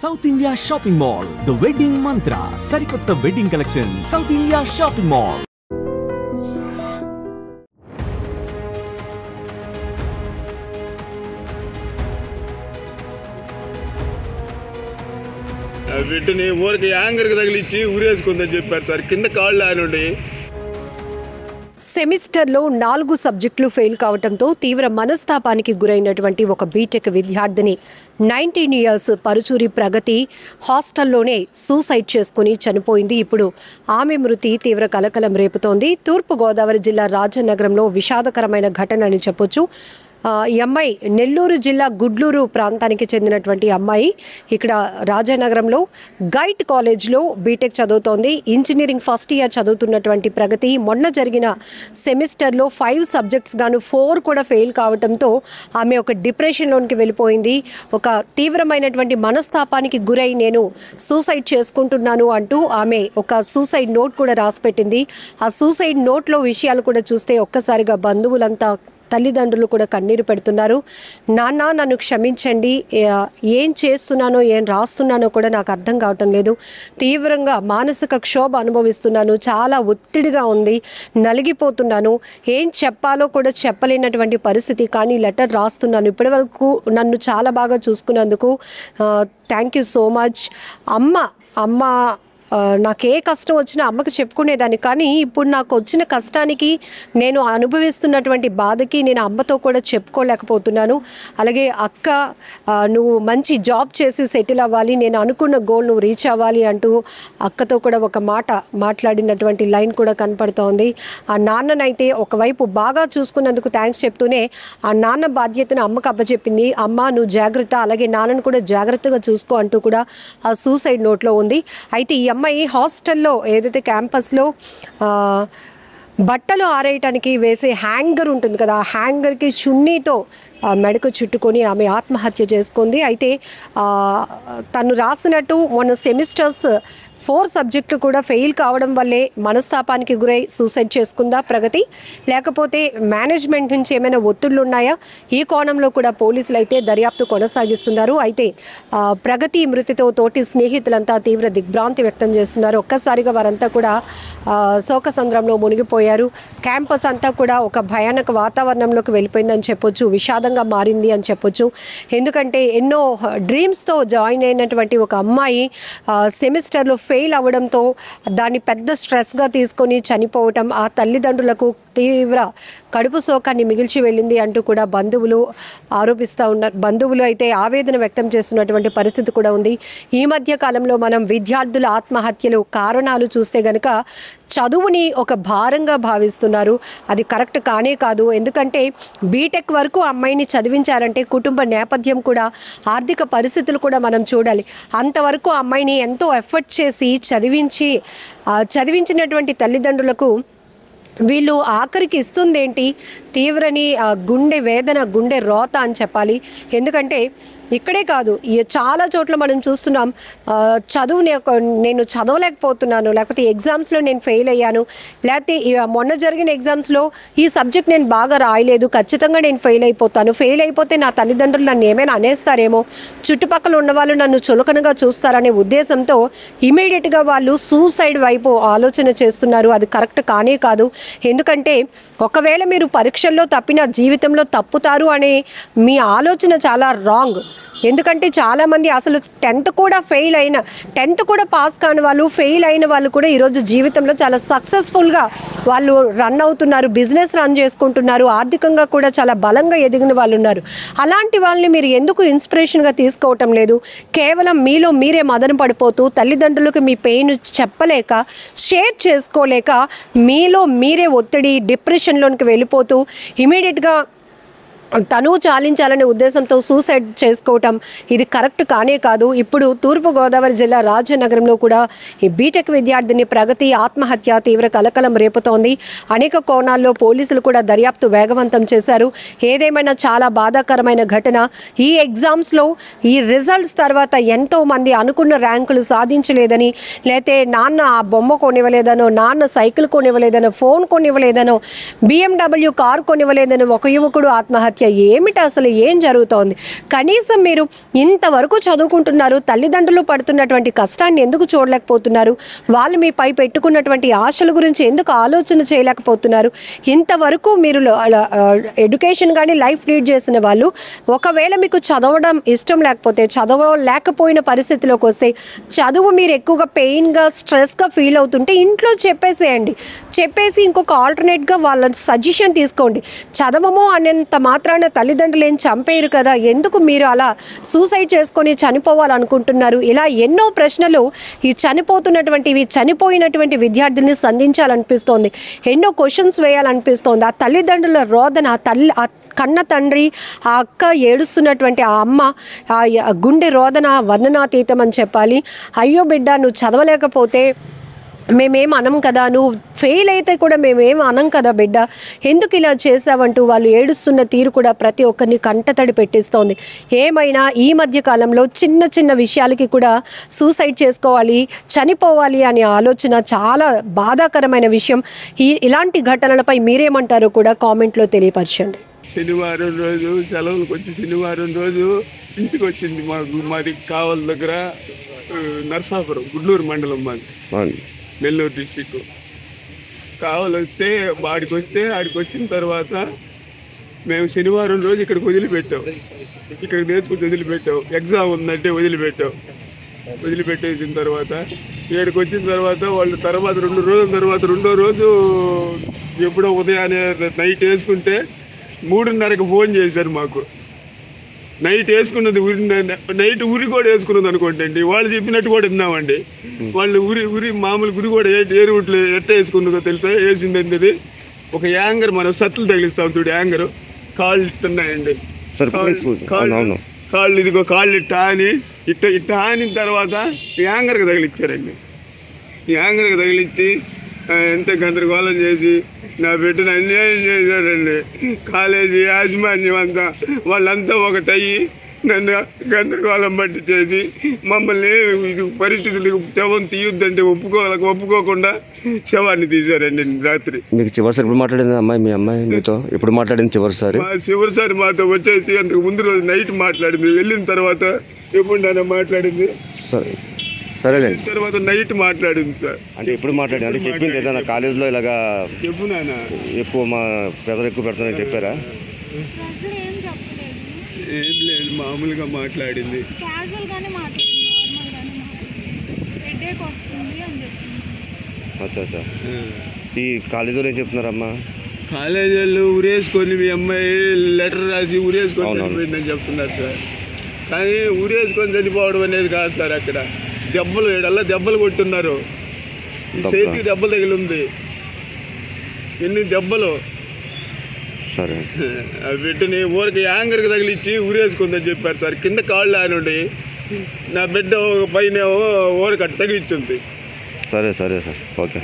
South India shopping mall the wedding మంత్ర సరికొత్త wedding collection south India shopping mall. వీటిని ఊరికి యాంగర్కి తగిలిచ్చి ఊరేసుకుందని చెప్పారు సార్. కింద కాళ్ళు ఆనుండి సెమిస్టర్లో 4 సబ్జెక్టులు ఫెయిల్ కావడంతో తీవ్ర మనస్తాపానికి గురైనటువంటి ఒక బీటెక్ విద్యార్థిని 19 ఇయర్స్ పరుచూరి ప్రగతి హాస్టల్లోనే సూసైడ్ చేసుకుని చనిపోయింది. ఇప్పుడు ఆమె మృతి తీవ్ర కలకలం రేపుతోంది. తూర్పుగోదావరి జిల్లా రాజనగరంలో విషాదకరమైన ఘటన అని చెప్పొచ్చు. ఈ అమ్మాయి నెల్లూరు జిల్లా గుడ్లూరు ప్రాంతానికి చెందినటువంటి అమ్మాయి ఇక్కడ రాజనగరంలో గైట్ కాలేజ్లో బీటెక్ చదువుతోంది. ఇంజనీరింగ్ ఫస్ట్ ఇయర్ చదువుతున్నటువంటి ప్రగతి మొన్న జరిగిన సెమిస్టర్లో 5 సబ్జెక్ట్స్ గాను 4 కూడా ఫెయిల్ కావడంతో ఆమె ఒక డిప్రెషన్లోనికి వెళ్ళిపోయింది. ఒక తీవ్రమైనటువంటి మనస్తాపానికి గురై నేను సూసైడ్ చేసుకుంటున్నాను అంటూ ఆమె ఒక సూసైడ్ నోట్ కూడా రాసిపెట్టింది. ఆ సూసైడ్ నోట్లో విషయాలు కూడా చూస్తే ఒక్కసారిగా బంధువులంతా తల్లిదండ్రులు కూడా కన్నీరు పెడుతున్నారు. నాన్న నన్ను క్షమించండి, ఏం చేస్తున్నానో ఏం రాస్తున్నానో కూడా నాకు అర్థం కావటం లేదు, తీవ్రంగా మానసిక క్షోభ అనుభవిస్తున్నాను, చాలా ఒత్తిడిగా ఉంది, నలిగిపోతున్నాను, ఏం చెప్పాలో కూడా చెప్పలేనటువంటి పరిస్థితి, కానీ లెటర్ రాస్తున్నాను. ఇప్పటివరకు నన్ను చాలా బాగా చూసుకున్నందుకు థ్యాంక్ యూ సో మచ్. అమ్మ నాకు ఏ కష్టం వచ్చినా అమ్మకి చెప్పుకునేదాన్ని, కానీ ఇప్పుడు నాకు వచ్చిన కష్టానికి నేను అనుభవిస్తున్నటువంటి బాధకి నేను అమ్మతో కూడా చెప్పుకోలేకపోతున్నాను. అలాగే అక్క నువ్వు మంచి జాబ్ చేసి సెటిల్ అవ్వాలి, నేను అనుకున్న గోల్ నువ్వు రీచ్ అవ్వాలి అంటూ అక్కతో కూడా ఒక మాట మాట్లాడినటువంటి లైన్ కూడా కనపడుతోంది. ఆ నాన్ననైతే ఒకవైపు బాగా చూసుకున్నందుకు థ్యాంక్స్ చెప్తూనే ఆ నాన్న బాధ్యతను అమ్మకు అప్పచెప్పింది. అమ్మ నువ్వు జాగ్రత్త, అలాగే నాన్నను కూడా జాగ్రత్తగా చూసుకో అంటూ కూడా ఆ సూసైడ్ నోట్లో ఉంది. అయితే ఈ అమ్మాయి హాస్టల్లో ఏదైతే క్యాంపస్లో బట్టలు ఆరేయటానికి వేసే హ్యాంగర్ ఉంటుంది కదా, ఆ హ్యాంగర్కి చున్నీతో మెడకు చుట్టుకొని ఆమె ఆత్మహత్య చేసుకుంది. అయితే తను రాసినట్టు మొన్న సెమిస్టర్స్ 4 సబ్జెక్టులు కూడా ఫెయిల్ కావడం వల్లే మనస్తాపానికి గురై సూసైడ్ చేసుకుందా ప్రగతి, లేకపోతే మేనేజ్మెంట్ నుంచి ఏమైనా ఒత్తిళ్లు ఉన్నాయా? ఈ కోణంలో కూడా పోలీసులు అయితే దర్యాప్తు కొనసాగిస్తున్నారు. అయితే ప్రగతి మృతితో తోటి స్నేహితులంతా తీవ్ర దిగ్భ్రాంతి వ్యక్తం చేస్తున్నారు. ఒక్కసారిగా వారంతా కూడా శోకసంద్రంలో మునిగిపోయారు. క్యాంపస్ అంతా కూడా ఒక భయానక వాతావరణంలోకి వెళ్ళిపోయిందని చెప్పొచ్చు, విషాదంగా మారింది అని చెప్పొచ్చు. ఎందుకంటే ఎన్నో డ్రీమ్స్తో జాయిన్ అయినటువంటి ఒక అమ్మాయి సెమిస్టర్లో ఫెయిల్ అవ్వడంతో దాన్ని పెద్ద స్ట్రెస్గా తీసుకొని చనిపోవటం ఆ తల్లిదండ్రులకు తీవ్ర కడుపు శోకాన్ని మిగిల్చి వెళ్ళింది అంటూ కూడా బంధువులు ఆరోపిస్తూ ఉన్నారు. బంధువులు అయితే ఆవేదన వ్యక్తం చేస్తున్నటువంటి పరిస్థితి కూడా ఉంది. ఈ మధ్య కాలంలో మనం విద్యార్థుల ఆత్మహత్యలు కారణాలు చూస్తే గనక చదువుని ఒక భారంగా భావిస్తున్నారు. అది కరెక్ట్ కానే కాదు. ఎందుకంటే బీటెక్ వరకు అమ్మాయిని చదివించారంటే కుటుంబ నేపథ్యం కూడా ఆర్థిక పరిస్థితులు కూడా మనం చూడాలి. అంతవరకు అమ్మాయిని ఎంతో ఎఫర్ట్ చేసి చదివించినటువంటి తల్లిదండ్రులకు వీళ్ళు ఆఖరికి ఇస్తుందేంటి? తీవ్రని గుండె వేదన, గుండె రోత అని చెప్పాలి. ఎందుకంటే ఇక్కడే కాదు, చాలా చోట్ల మనం చూస్తున్నాం, చదువుని నేను చదవలేకపోతున్నాను, లేకపోతే ఎగ్జామ్స్లో నేను ఫెయిల్ అయ్యాను, లేకపోతే మొన్న జరిగిన ఎగ్జామ్స్లో ఈ సబ్జెక్ట్ నేను బాగా రాయలేదు, ఖచ్చితంగా నేను ఫెయిల్ అయిపోతాను, ఫెయిల్ అయిపోతే నా తల్లిదండ్రులు నన్ను ఏమైనా అనేస్తారేమో, చుట్టుపక్కల ఉన్న వాళ్ళు నన్ను చులకనగా చూస్తారనే ఉద్దేశంతో ఇమీడియట్గా వాళ్ళు సూసైడ్ వైపు ఆలోచన చేస్తున్నారు. అది కరెక్ట్ కానే కాదు. ఎందుకంటే ఒకవేళ మీరు పరీక్షల్లో తప్పిన జీవితంలో తప్పుతారు అనే మీ ఆలోచన చాలా రాంగ్. ఎందుకంటే చాలామంది అసలు 10th కూడా పాస్ కాని వాళ్ళు, ఫెయిల్ అయిన వాళ్ళు కూడా ఈరోజు జీవితంలో చాలా సక్సెస్ఫుల్గా వాళ్ళు రన్ అవుతున్నారు, బిజినెస్ రన్ చేసుకుంటున్నారు, ఆర్థికంగా కూడా చాలా బలంగా ఎదిగిన వాళ్ళు ఉన్నారు. అలాంటి వాళ్ళని మీరు ఎందుకు ఇన్స్పిరేషన్గా తీసుకోవటం లేదు? కేవలం మీలో మీరే మదన పడిపోతూ తల్లిదండ్రులకు మీ పెయిన్ చెప్పలేక, షేర్ చేసుకోలేక మీలో మీరే ఒత్తిడి, డిప్రెషన్లోనికి వెళ్ళిపోతూ ఇమీడియట్గా తనువు చాలించాలనే ఉద్దేశంతో సూసైడ్ చేసుకోవటం ఇది కరెక్ట్ కానే కాదు. ఇప్పుడు తూర్పుగోదావరి జిల్లా రాజనగరంలో కూడా ఈ బీటెక్ విద్యార్థిని ప్రగతి ఆత్మహత్య తీవ్ర కలకలం రేపుతోంది. అనేక కోణాల్లో పోలీసులు కూడా దర్యాప్తు వేగవంతం చేశారు. ఏదేమైనా చాలా బాధాకరమైన ఘటన. ఈ ఎగ్జామ్స్లో ఈ రిజల్ట్స్ తర్వాత ఎంతోమంది అనుకున్న ర్యాంకులు సాధించలేదని, లేతే నాన్న ఆ బొమ్మ కొనివ్వలేదనో, నాన్న సైకిల్ కొనివ్వలేదనో, ఫోన్ కొనివ్వలేదనో, BMW కారు కొనివ్వలేదనో ఒక యువకుడు ఆత్మహత్య ఆత్మహత్య ఏమిటి, అసలు ఏం జరుగుతోంది? కనీసం మీరు ఇంతవరకు చదువుకుంటున్నారు, తల్లిదండ్రులు పడుతున్నటువంటి కష్టాన్ని ఎందుకు చూడలేకపోతున్నారు? వాళ్ళు మీపై పెట్టుకున్నటువంటి ఆశల గురించి ఎందుకు ఆలోచన చేయలేకపోతున్నారు? ఇంతవరకు మీరు ఎడ్యుకేషన్ కానీ లైఫ్ లీడ్ చేసిన వాళ్ళు ఒకవేళ మీకు చదవడం ఇష్టం లేకపోతే, చదవలేకపోయిన పరిస్థితిలోకి వస్తే, చదువు మీరు ఎక్కువగా పెయిన్గా స్ట్రెస్గా ఫీల్ అవుతుంటే ఇంట్లో చెప్పేసేయండి. చెప్పేసి ఇంకొక ఆల్టర్నేట్గా వాళ్ళ సజెషన్ తీసుకోండి. చదవము అనేంత మాత్రాన తల్లిదండ్రులు ఏం చంపేయరు కదా, ఎందుకు మీరు అలా సూసైడ్ చేసుకొని చనిపోవాలనుకుంటున్నారు? ఇలా ఎన్నో ప్రశ్నలు ఈ చనిపోయినటువంటి విద్యార్థుల్ని సంధించాలనిపిస్తోంది. ఎన్నో క్వశ్చన్స్ వేయాలనిపిస్తోంది. ఆ తల్లిదండ్రుల రోదన, ఆ కన్న తండ్రి, ఆ అక్క ఏడుస్తున్నటువంటి ఆ అమ్మ, ఆ గుండె రోదన వర్ణనాతీతం అని చెప్పాలి. అయ్యో బిడ్డ, నువ్వు చదవలేకపోతే మేమేం అనం కదా, నువ్వు ఫెయిల్ అయితే కూడా మేమేం అనం కదా బిడ్డ, ఎందుకు ఇలా చేసావంటూ వాళ్ళు ఏడుస్తున్న తీరు కూడా ప్రతి ఒక్కరిని కంటతడి పెట్టిస్తోంది. ఏమైనా ఈ మధ్య కాలంలో చిన్న చిన్న విషయాలకి కూడా సూసైడ్ చేసుకోవాలి, చనిపోవాలి అనే ఆలోచన చాలా బాధాకరమైన విషయం. ఇలాంటి ఘటనలపై మీరేమంటారో కూడా కామెంట్లో తెలియపరచండి. శనివారం రోజు సెలవులకు వచ్చి శనివారం రోజు ఇంటికి వచ్చింది. మాది కావలి దగ్గర నరసాపురం, గుడ్లూరు మండలం, మాది నెల్లూరు డిస్టిక్. కావలి వస్తే ఆడికి వచ్చిన తర్వాత మేము శనివారం రోజు ఇక్కడికి వదిలిపెట్టాం. ఇక్కడ నేర్చుకుని వదిలిపెట్టాం. ఎగ్జామ్ ఉందంటే వదిలిపెట్టేసిన తర్వాత ఇక్కడికి వచ్చిన తర్వాత వాళ్ళు తర్వాత 2 రోజుల తర్వాత రెండో రోజు ఎప్పుడో ఉదయాన్నే నైట్ వేసుకుంటే 3:30కి ఫోన్ చేశారు మాకు. నైట్ వేసుకున్నది నైట్ ఉరి కూడా వేసుకున్నది అనుకోండి అండి. వాళ్ళు చెప్పినట్టు కూడా విన్నామండి. వాళ్ళు ఉరి మామూలు ఉరి కూడా ఏ రూట్లో ఎట్ట వేసుకున్నదో తెలుసా? వేసిందండి అది ఒక యాంగర్, మనం సత్తులు తగిలిస్తాం చూడు, యాంగర్ కాళ్ళు ఇట్టున్నాయండి. కాళ్ళు ఇదిగో కాళ్ళు ఇట్ట ఆనిన తర్వాత యాంగర్కి తగిలిచ్చారండి. యాంగర్కి తగిలిచ్చి ఎంత గందరగోళం చేసి నా బిడ్డను అన్యాయం చేశారండి. కాలేజీ యాజమాన్యం అంతా వాళ్ళంతా ఒకటయ్యి నన్ను గందరగోళం బట్టి చేసి మమ్మల్ని పరిస్థితులకు శవం తీయొద్దంటే ఒప్పుకోకుండా శవాన్ని తీశారండి రాత్రి. మీకు చివరిసారి ఎప్పుడు మాట్లాడింది అమ్మాయి? మీ అమ్మాయి మీతో ఎప్పుడు మాట్లాడింది చివరిసారి? మాతో వచ్చేసి అంతకు ముందు రోజు నైట్ మాట్లాడింది. వెళ్ళిన తర్వాత ఎప్పుడు మాట్లాడింది? సరేలేండి. తర్వాత నైట్ మాట్లాడింది సార్. అంటే ఎప్పుడు మాట్లాడింది? అంటే చెప్పింది ఏదైనా కాలేజీలో ఇలాగా చెప్పు నాన్న ఎక్కువ ప్రెజర్ ఎక్కువ పెడుతున్నారని చెప్పారా? ఏం లేదు, మామూలుగా మాట్లాడింది. అచ్చా. ఈ కాలేజీలో ఏం చెప్తున్నారమ్మా? కాలేజీలో ఉరేసుకొని మీ అమ్మాయి లెటర్ రాసి ఉరేసుకొని చనిపోయిందని చెప్తున్నారు సార్. కానీ ఉరేసుకొని చనిపోవడం అనేది కాదు సార్. అక్కడ దెబ్బలు కొట్టున్నారు. ఈ చేతికి దెబ్బలు తగిలి ఉంది. ఎన్ని దెబ్బలు! సరే, బిడ్డని ఊరికి యాంగర్కి తగిలిచ్చి ఊరేసుకుందని చెప్పారు సార్. కింద కాళ్ళు ఆనుండి నా బిడ్డ పైన ఊరికి అట్ట తగిలిచ్చింది. సరే సార్, ఓకే.